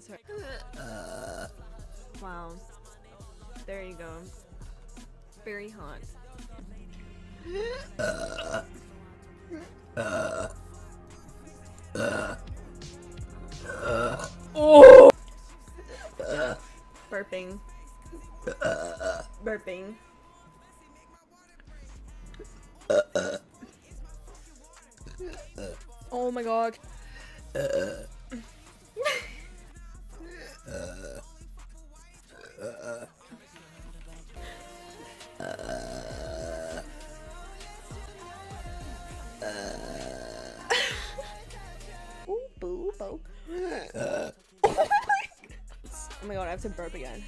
Sorry. Wow. There you go. Very hot. Oh! Burping. Burping. Oh my god. Ooh, boo, boo. Oh my god, I have to burp again.